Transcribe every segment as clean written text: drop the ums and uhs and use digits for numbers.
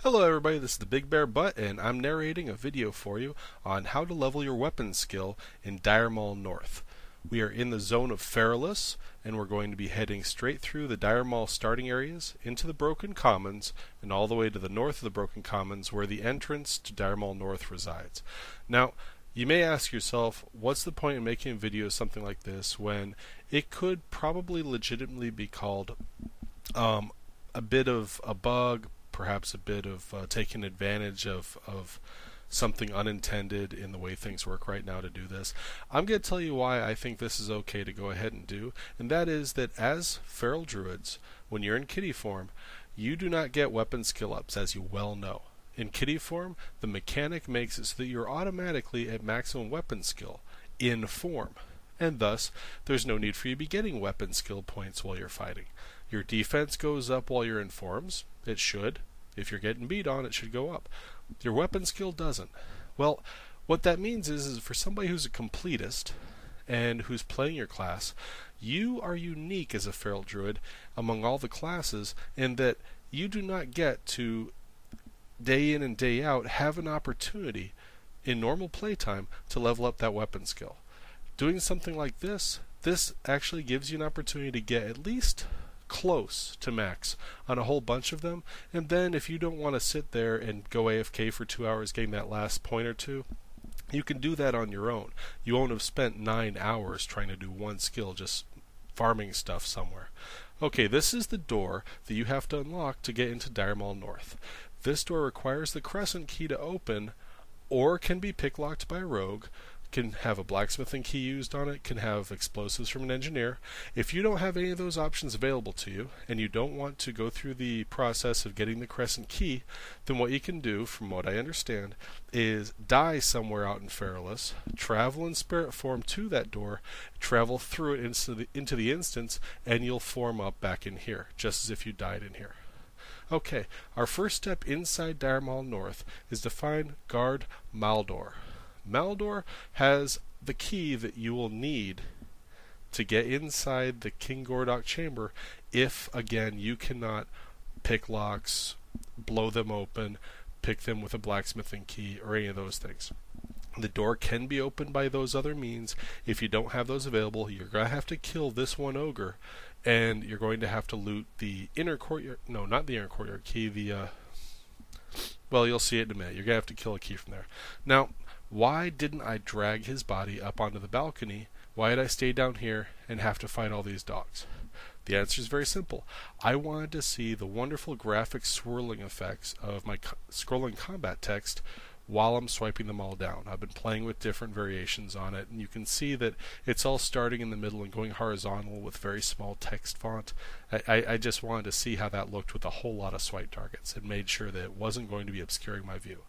Hello everybody, this is the Big Bear Butt, and I'm narrating a video for you on how to level your weapon skill in Dire Maul North. We are in the zone of Feralas, and we're going to be heading straight through the Dire Maul starting areas, into the Broken Commons, and all the way to the north of the Broken Commons, where the entrance to Dire Maul North resides. Now, you may ask yourself, what's the point in making a video of something like this when it could probably legitimately be called a bit of a bug, perhaps a bit of taking advantage of something unintended in the way things work right now to do this. I'm going to tell you why I think this is okay to go ahead and do, and that is that as feral druids, when you're in kitty form, you do not get weapon skill ups, as you well know. In kitty form, the mechanic makes it so that you're automatically at maximum weapon skill in form, and thus there's no need for you to be getting weapon skill points while you're fighting. Your defense goes up while you're in forms. It should. If you're getting beat on, it should go up. Your weapon skill doesn't. Well, what that means is for somebody who's a completist and who's playing your class, you are unique as a feral druid among all the classes in that you do not get to, day in and day out, have an opportunity in normal playtime to level up that weapon skill. Doing something like this actually gives you an opportunity to get at least close to max on a whole bunch of them, and then if you don't want to sit there and go AFK for 2 hours getting that last point or two, you can do that on your own. You won't have spent 9 hours trying to do one skill just farming stuff somewhere. Okay, this is the door that you have to unlock to get into Dire Maul North. This door requires the crescent key to open, or can be picklocked by a rogue, can have a blacksmithing key used on it, can have explosives from an engineer. If you don't have any of those options available to you, and you don't want to go through the process of getting the crescent key, then what you can do, from what I understand, is die somewhere out in Feralas, travel in spirit form to that door, travel through it into the instance, and you'll form up back in here, just as if you died in here. Okay, our first step inside Dire Maul North is to find Gordok Spirits. Maldor has the key that you will need to get inside the King Gordok chamber if, again, you cannot pick locks, blow them open, pick them with a blacksmithing key, or any of those things. The door can be opened by those other means. If you don't have those available, you're going to have to kill this one ogre, and you're going to have to loot the inner courtyard, no, not the inner courtyard key, well, you'll see it in a minute. You're going to have to kill a key from there. Now, why didn't I drag his body up onto the balcony? Why did I stay down here and have to fight all these dogs? The answer is very simple. I wanted to see the wonderful graphic swirling effects of my scrolling combat text while I'm swiping them all down. I've been playing with different variations on it, and you can see that it's all starting in the middle and going horizontal with very small text font. I just wanted to see how that looked with a whole lot of swipe targets and made sure that it wasn't going to be obscuring my view.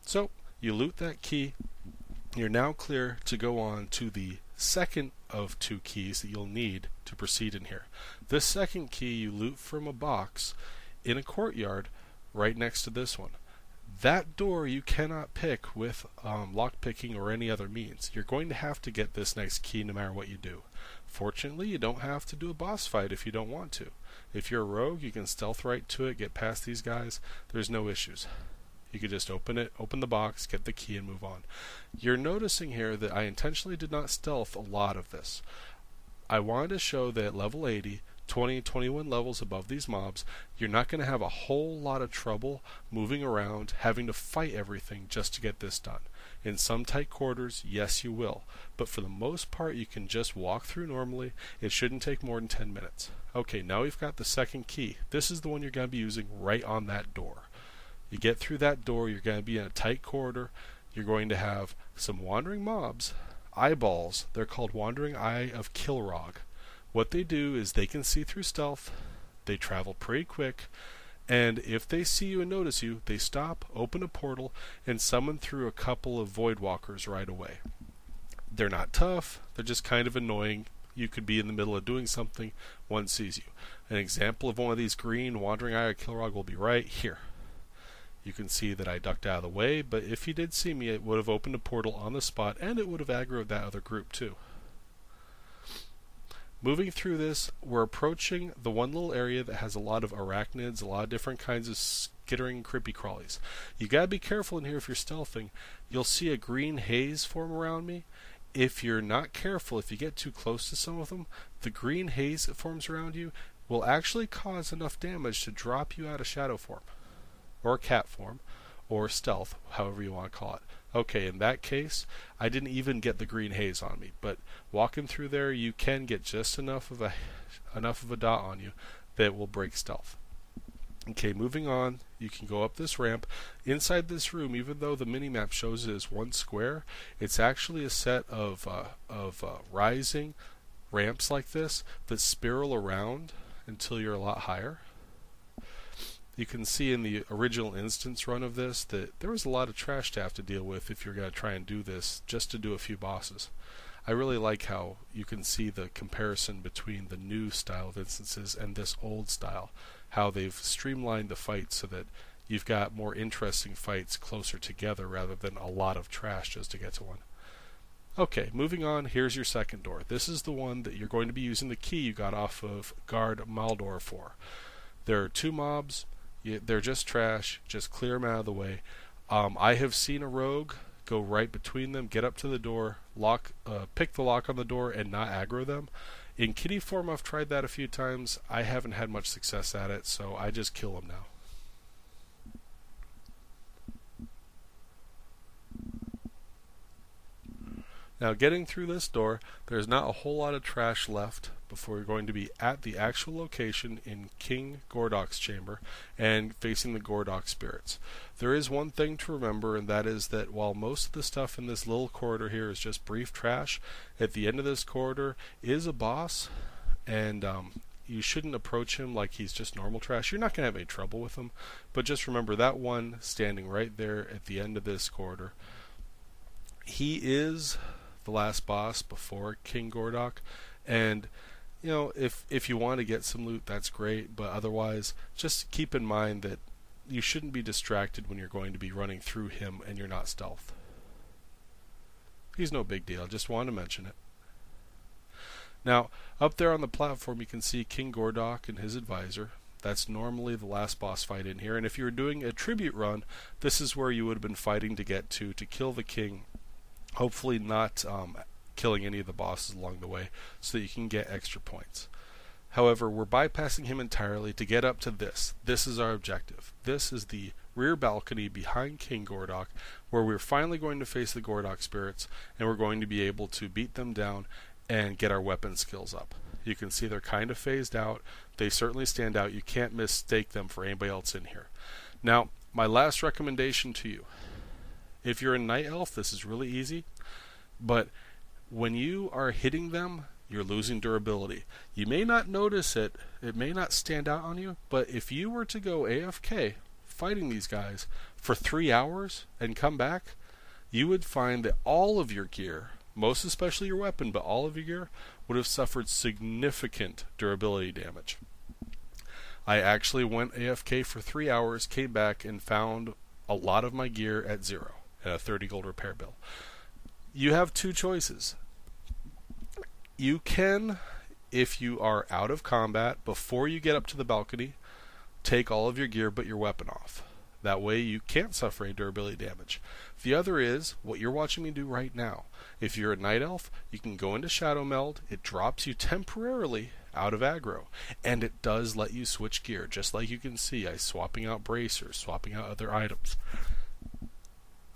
So, you loot that key. You're now clear to go on to the second of two keys that you'll need to proceed in here. This second key you loot from a box in a courtyard right next to this one. That door you cannot pick with lockpicking or any other means. You're going to have to get this next key no matter what you do. Fortunately, you don't have to do a boss fight if you don't want to. If you're a rogue, you can stealth right to it, get past these guys. There's no issues. You could just open the box, get the key, and move on. You're noticing here that I intentionally did not stealth a lot of this. I wanted to show that at level 80, 20, 21 levels above these mobs, you're not going to have a whole lot of trouble moving around, having to fight everything just to get this done. In some tight quarters, yes you will, but for the most part you can just walk through normally. It shouldn't take more than 10 minutes. Okay, now we've got the second key. This is the one you're going to be using right on that door. You get through that door, you're going to be in a tight corridor. You're going to have some wandering mobs, eyeballs. They're called Wandering Eye of Kilrog. What they do is they can see through stealth, they travel pretty quick, and if they see you and notice you, they stop, open a portal, and summon through a couple of void walkers right away. They're not tough, they're just kind of annoying. You could be in the middle of doing something, one sees you. An example of one of these green Wandering Eye of Kilrog will be right here. You can see that I ducked out of the way, but if he did see me, it would have opened a portal on the spot, and it would have aggroed that other group too. Moving through this, we're approaching the one little area that has a lot of arachnids, a lot of different kinds of skittering creepy crawlies. You gotta be careful in here if you're stealthing. You'll see a green haze form around me. If you're not careful, if you get too close to some of them, the green haze that forms around you will actually cause enough damage to drop you out of shadow form, or cat form, or stealth, however you want to call it. Okay, in that case, I didn't even get the green haze on me, but walking through there, you can get just enough of a dot on you that will break stealth. Okay, moving on, you can go up this ramp. Inside this room, even though the minimap shows it as one square, it's actually a set of rising ramps like this that spiral around until you're a lot higher. You can see in the original instance run of this that there was a lot of trash to have to deal with if you're going to try and do this just to do a few bosses. I really like how you can see the comparison between the new style of instances and this old style, how they've streamlined the fights so that you've got more interesting fights closer together rather than a lot of trash just to get to one. Okay, moving on, here's your second door. This is the one that you're going to be using the key you got off of Gordok Spirits for. There are two mobs. They're just trash. Just clear them out of the way. I have seen a rogue go right between them, get up to the door, pick the lock on the door, and not aggro them. In kitty form, I've tried that a few times. I haven't had much success at it, so I just kill them now. Now, getting through this door, there's not a whole lot of trash left before you're going to be at the actual location in King Gordok's chamber and facing the Gordok Spirits. There is one thing to remember, and that is that while most of the stuff in this little corridor here is just brief trash, at the end of this corridor is a boss, and you shouldn't approach him like he's just normal trash. You're not going to have any trouble with him, but just remember that one standing right there at the end of this corridor. He is the last boss before King Gordok, and you know, if you want to get some loot, that's great, but otherwise just keep in mind that you shouldn't be distracted when you're going to be running through him and you're not stealth. He's no big deal, just wanted to mention it. Now, up there on the platform you can see King Gordok and his advisor. That's normally the last boss fight in here, and if you were doing a tribute run, this is where you would have been fighting to get to kill the king. Hopefully not killing any of the bosses along the way so that you can get extra points. However, we're bypassing him entirely to get up to this. This is our objective. This is the rear balcony behind King Gordok, where we're finally going to face the Gordok Spirits, and we're going to be able to beat them down and get our weapon skills up. You can see they're kind of phased out. They certainly stand out. You can't mistake them for anybody else in here. Now, my last recommendation to you. If you're a night elf, this is really easy, but when you are hitting them, you're losing durability. You may not notice it, it may not stand out on you, but if you were to go AFK fighting these guys for 3 hours and come back, you would find that all of your gear, most especially your weapon, but all of your gear, would have suffered significant durability damage. I actually went AFK for 3 hours, came back, and found a lot of my gear at 0. A 30 gold repair bill. You have two choices. You can, if you are out of combat, before you get up to the balcony, take all of your gear but your weapon off. That way you can't suffer any durability damage. The other is what you're watching me do right now. If you're a night elf, you can go into Shadow Meld. It drops you temporarily out of aggro, and it does let you switch gear, just like you can see. I'm swapping out bracers, swapping out other items.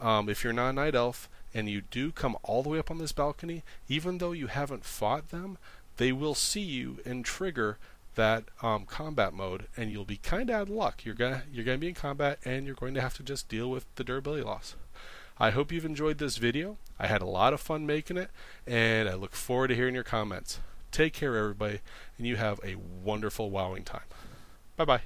If you're not a night elf and you do come all the way up on this balcony, even though you haven't fought them, they will see you and trigger that combat mode, and you'll be kind of out of luck. You're gonna be in combat, and you're going to have to just deal with the durability loss. I hope you've enjoyed this video. I had a lot of fun making it, and I look forward to hearing your comments. Take care, everybody, and you have a wonderful wowing time. Bye-bye.